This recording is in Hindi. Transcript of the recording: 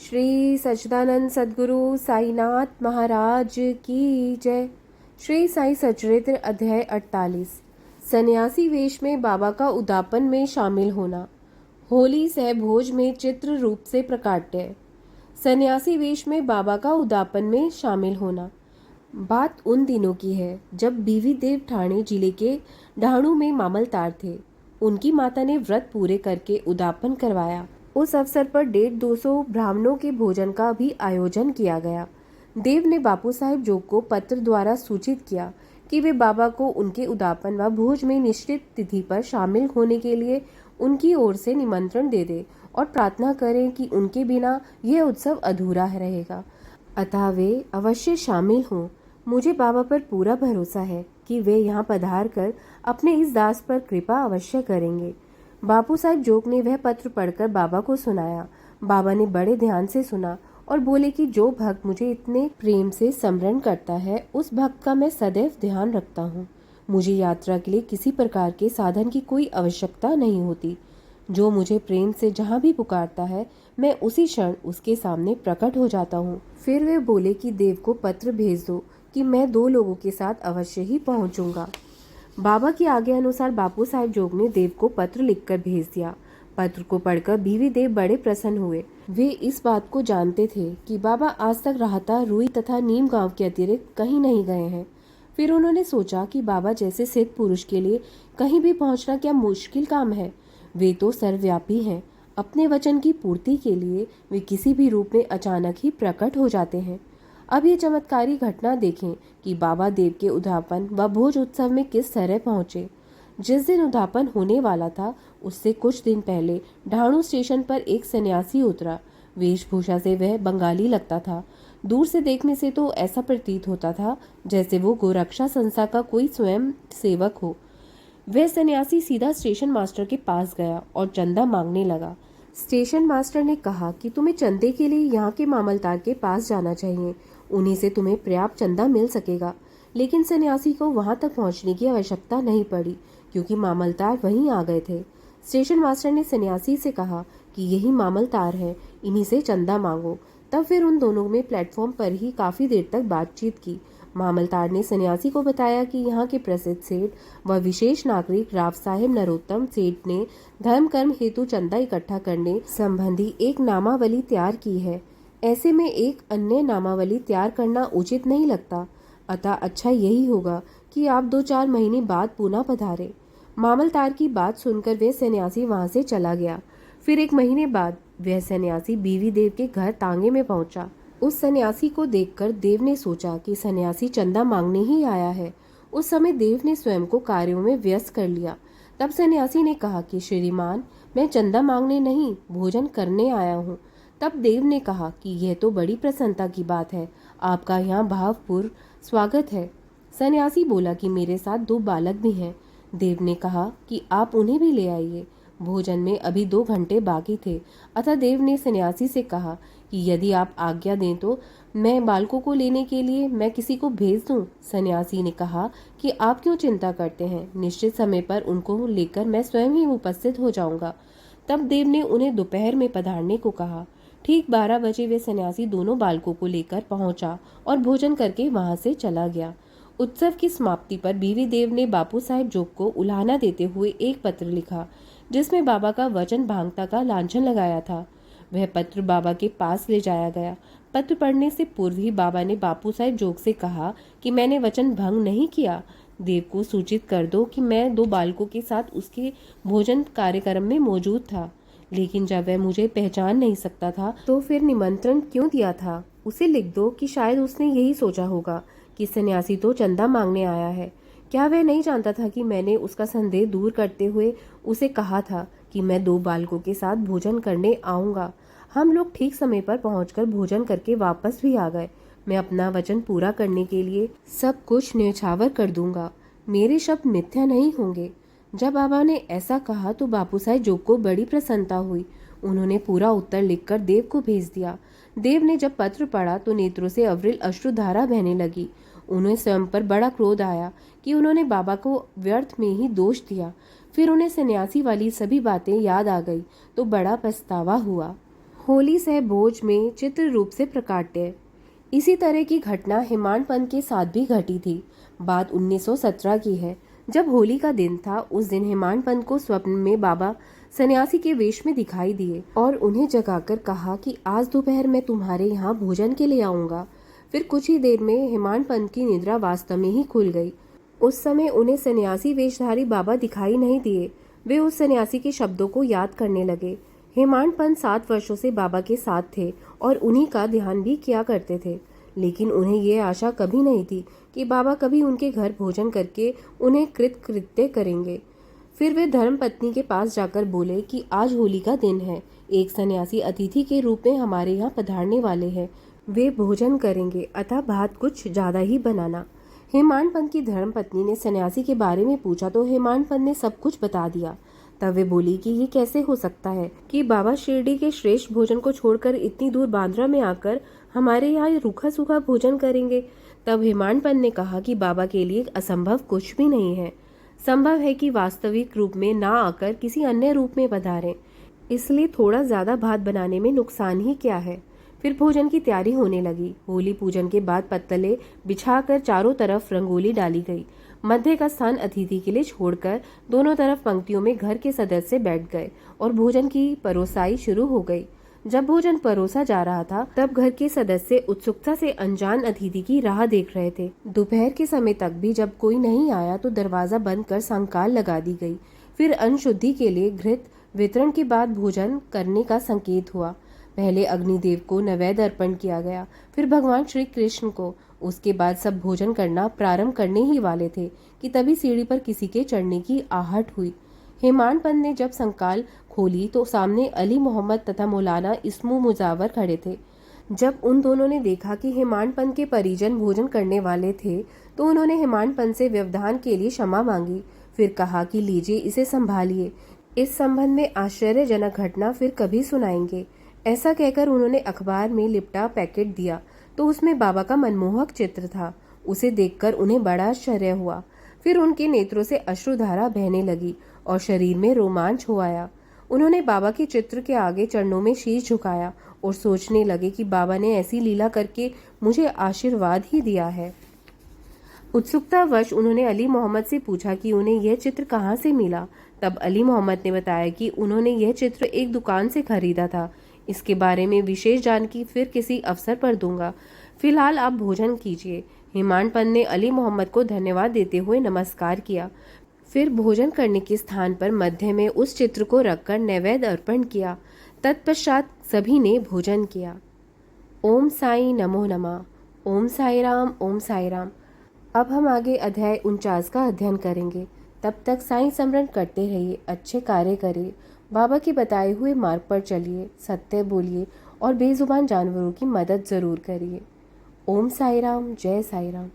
श्री सच्चिदानंद सद्गुरु साईनाथ महाराज की जय। श्री साई सचरित्र अध्याय 48। सन्यासी वेश में बाबा का उदापन में शामिल होना। होली सह भोज में चित्र रूप से प्रकाट्य। सन्यासी वेश में बाबा का उदापन में शामिल होना। बात उन दिनों की है जब बीवी देव ठाणे जिले के ढाणू में मामलतार थे। उनकी माता ने व्रत पूरे करके उदापन करवाया। उस अवसर पर 150-200 ब्राह्मणों के भोजन का भी आयोजन किया गया। देव ने बापू साहेब जोग को पत्र द्वारा सूचित किया कि वे बाबा को उनके उदापन व भोज में निश्चित तिथि पर शामिल होने के लिए उनकी ओर से निमंत्रण दे दे और प्रार्थना करें कि उनके बिना यह उत्सव अधूरा रहेगा, अतः वे अवश्य शामिल हों। मुझे बाबा पर पूरा भरोसा है कि वे यहाँ पधार कर अपने इस दास पर कृपा अवश्य करेंगे। बापू साहब जोग ने वह पत्र पढ़कर बाबा को सुनाया। बाबा ने बड़े ध्यान से सुना और बोले कि जो भक्त मुझे इतने प्रेम से स्मरण करता है उस भक्त का मैं सदैव ध्यान रखता हूँ। मुझे यात्रा के लिए किसी प्रकार के साधन की कोई आवश्यकता नहीं होती। जो मुझे प्रेम से जहाँ भी पुकारता है मैं उसी क्षण उसके सामने प्रकट हो जाता हूँ। फिर वे बोले कि देव को पत्र भेज दो कि मैं 2 लोगों के साथ अवश्य ही पहुँचूंगा। बाबा की आज्ञा अनुसार बापू साहब जोग ने देव को पत्र लिखकर भेज दिया। पत्र को पढ़कर बीवी देव बड़े प्रसन्न हुए। वे इस बात को जानते थे कि बाबा आज तक राहता, रुई तथा नीम गांव के अतिरिक्त कहीं नहीं गए हैं। फिर उन्होंने सोचा कि बाबा जैसे सिद्ध पुरुष के लिए कहीं भी पहुंचना क्या मुश्किल काम है। वे तो सर्वव्यापी हैं। अपने वचन की पूर्ति के लिए वे किसी भी रूप में अचानक ही प्रकट हो जाते हैं। अब ये चमत्कारी घटना देखें कि बाबा देव के उद्यापन व भोज उत्सव में किस तरह पहुंचे। जिस दिन उद्यापन होने वाला था उससे कुछ दिन पहले ढाणू स्टेशन पर एक सन्यासी उतरा। वेशभूषा से वह बंगाली लगता था। दूर से देखने से तो ऐसा प्रतीत होता था जैसे वो गोरक्षा संस्था का कोई स्वयं सेवक हो। वह सन्यासी सीधा स्टेशन मास्टर के पास गया और चंदा मांगने लगा। स्टेशन मास्टर ने कहा कि तुम्हें चंदे के लिए यहाँ के मामलतार के पास जाना चाहिए, उन्हीं से तुम्हें पर्याप्त चंदा मिल सकेगा। लेकिन सन्यासी को वहां तक पहुंचने की आवश्यकता नहीं पड़ी क्योंकि मामलतार वहीं आ गए थे। स्टेशन मास्टर ने सन्यासी से कहा कि यही मामलतार है, इन्हीं से चंदा मांगो। तब फिर उन दोनों में प्लेटफॉर्म पर ही काफी देर तक बातचीत की। मामलतार ने सन्यासी को बताया कि यहाँ के प्रसिद्ध सेठ व विशेष नागरिक राव साहेब नरोत्तम सेठ ने धर्म कर्म हेतु चंदा इकट्ठा करने संबंधी एक नामावली तैयार की है। ऐसे में एक अन्य नामावली तैयार करना उचित नहीं लगता, अतः अच्छा यही होगा कि आप 2-4 महीने बाद पुनः पधारे। मामलतार की बात सुनकर वह सन्यासी वहां से चला गया। फिर 1 महीने बाद वह सन्यासी बीवी देव के घर तांगे में पहुंचा। उस सन्यासी को देखकर देव ने सोचा कि सन्यासी चंदा मांगने ही आया है। उस समय देव ने स्वयं को कार्यों में व्यस्त कर लिया। तब सन्यासी ने कहा कि श्रीमान, मैं चंदा मांगने नहीं, भोजन करने आया हूँ। तब देव ने कहा कि यह तो बड़ी प्रसन्नता की बात है, आपका यहाँ भावपूर्ण स्वागत है। सन्यासी बोला कि मेरे साथ 2 बालक भी हैं। देव ने कहा कि आप उन्हें भी ले आइए। भोजन में अभी 2 घंटे बाकी थे, अतः देव ने सन्यासी से कहा कि यदि आप आज्ञा दें तो मैं बालकों को लेने के लिए मैं किसी को भेज दूं। सन्यासी ने कहा कि आप क्यों चिंता करते हैं, निश्चित समय पर उनको लेकर मैं स्वयं ही उपस्थित हो जाऊंगा। तब देव ने उन्हें दोपहर में पधारने को कहा। ठीक 12 बजे वे सन्यासी दोनों बालकों को लेकर पहुंचा और भोजन करके वहां से चला गया। उत्सव की समाप्ति पर बीवी देव ने बापू साहेब जोग को उलाहना देते हुए एक पत्र लिखा जिसमें बाबा का वचन भांगता का लांछन लगाया था। वह पत्र बाबा के पास ले जाया गया। पत्र पढ़ने से पूर्व ही बाबा ने बापू साहेब जोग से कहा कि मैंने वचन भंग नहीं किया। देव को सूचित कर दो कि मैं 2 बालकों के साथ उसके भोजन कार्यक्रम में मौजूद था, लेकिन जब वह मुझे पहचान नहीं सकता था तो फिर निमंत्रण क्यों दिया था। उसे लिख दो कि शायद उसने यही सोचा होगा कि सन्यासी तो चंदा मांगने आया है। क्या वह नहीं जानता था कि मैंने उसका संदेह दूर करते हुए उसे कहा था कि मैं 2 बालकों के साथ भोजन करने आऊंगा। हम लोग ठीक समय पर पहुंचकर भोजन करके वापस भी आ गए। मैं अपना वचन पूरा करने के लिए सब कुछ न्यौछावर कर दूंगा। मेरे शब्द मिथ्या नहीं होंगे। जब बाबा ने ऐसा कहा तो बापू साहब जोग को बड़ी प्रसन्नता हुई। उन्होंने पूरा उत्तर लिखकर देव को भेज दिया। देव ने जब पत्र पढ़ा तो नेत्रों से अविरल अश्रुधारा बहने लगी। उन्हें स्वयं पर बड़ा क्रोध आया कि उन्होंने बाबा को व्यर्थ में ही दोष दिया। फिर उन्हें सन्यासी वाली सभी बातें याद आ गई तो बड़ा पछतावा हुआ। होली सह भोज में चित्र रूप से प्रकाट्य। इसी तरह की घटना हेमाड पंत के साथ भी घटी थी। बात 1917 की है, जब होली का दिन था। उस दिन हेमाड पंत को स्वप्न में बाबा सन्यासी के वेश में दिखाई दिए और उन्हें जगाकर कहा कि आज दोपहर मैं तुम्हारे यहाँ भोजन के लिए आऊँगा। फिर कुछ ही देर में हेमाड पंत की निद्रा वास्तव में ही खुल गई। उस समय उन्हें सन्यासी वेशधारी बाबा दिखाई नहीं दिए। वे उस सन्यासी के शब्दों को याद करने लगे। हेमाड पंत 7 वर्षों से बाबा के साथ थे और उन्हीं का ध्यान भी किया करते थे, लेकिन उन्हें यह आशा कभी नहीं थी कि बाबा कभी उनके घर भोजन करके उन्हें कृतकृत्य करेंगे। फिर वे धर्मपत्नी के पास जाकर बोले कि आज होली का दिन है, एक सन्यासी अतिथि के रूप में हमारे यहाँ पधारने वाले हैं। वे भोजन करेंगे, अतः भात कुछ ज़्यादा ही बनाना। हेमाड पंत की धर्मपत्नी ने सन्यासी के बारे में पूछा तो हेमाड पंत ने सब कुछ बता दिया। तब वे बोली कि ये कैसे हो सकता है कि बाबा शिरडी के श्रेष्ठ भोजन को छोड़कर इतनी दूर बांद्रा में आकर हमारे यहाँ रूखा सूखा भोजन करेंगे। तब हेमाड पंत ने कहा कि बाबा के लिए असंभव कुछ भी नहीं है। संभव है कि वास्तविक रूप में ना आकर किसी अन्य रूप में पधारें, इसलिए थोड़ा ज्यादा भात बनाने में नुकसान ही क्या है। फिर भोजन की तैयारी होने लगी। होली पूजन के बाद पत्तले बिछाकर चारों तरफ रंगोली डाली गई। मध्य का स्थान अतिथि के लिए छोड़कर दोनों तरफ पंक्तियों में घर के सदस्य बैठ गए और भोजन की परोसाई शुरू हो गई। जब भोजन परोसा जा रहा था तब घर के सदस्य उत्सुकता से अनजान अतिथि की राह देख रहे थे। दोपहर के समय तक भी जब कोई नहीं आया तो दरवाजा बंद कर सांकाल लगा दी गई। फिर अन्न शुद्धि के लिए घृत वितरण के बाद भोजन करने का संकेत हुआ। पहले अग्निदेव को नैवेद्य अर्पण किया गया, फिर भगवान श्री कृष्ण को। उसके बाद सब भोजन करना प्रारंभ करने ही वाले थे कि तभी सीढ़ी पर किसी के चढ़ने की आहट हुई। हेमाड पंत ने जब संकाल खोली तो सामने अली मोहम्मद तथा मौलाना इस्मू मुजावर खड़े थे। जब उन दोनों ने देखा कि हेमाड पंत के परिजन भोजन करने वाले थे तो उन्होंने हेमाड पंत से व्यवधान के लिए क्षमा मांगी। फिर कहा कि लीजिए, इसे संभालिए, इस संबंध में आश्चर्यजनक घटना फिर कभी सुनाएंगे। ऐसा कहकर उन्होंने अखबार में लिपटा पैकेट दिया तो उसमें बाबा का मनमोहक चित्र था। उसे देखकर उन्हें बड़ा आश्चर्य हुआ। फिर उनके नेत्रों से अश्रुधारा बहने लगी और शरीर में रोमांच हो आया। उन्होंने बाबा के चित्र के आगे चरणों में शीश झुकाया और सोचने लगे कि बाबा ने ऐसी लीला करके मुझे आशीर्वाद ही दिया है। उत्सुकतावश उन्होंने अली मोहम्मद से पूछा कि उन्हें यह चित्र कहाँ से मिला। तब अली मोहम्मद ने बताया कि उन्होंने यह चित्र एक दुकान से खरीदा था। इसके बारे में विशेष जानकारी फिर किसी अवसर पर दूंगा। फिलहाल आप भोजन कीजिए। हेमाड पंत ने अली मोहम्मद को धन्यवाद देते हुए नमस्कार किया। फिर भोजन करने के स्थान पर मध्य में उस चित्र को रखकर नैवेद्य अर्पण किया। तत्पश्चात सभी ने भोजन किया। ओम साई नमो नमः। ओम साई राम, ओम साई राम। अब हम आगे अध्याय 49 का अध्ययन करेंगे। तब तक साईं स्मरण करते रहिए, अच्छे कार्य करिए, बाबा के बताए हुए मार्ग पर चलिए, सत्य बोलिए और बेजुबान जानवरों की मदद जरूर करिए। ओम साई राम, जय साई राम।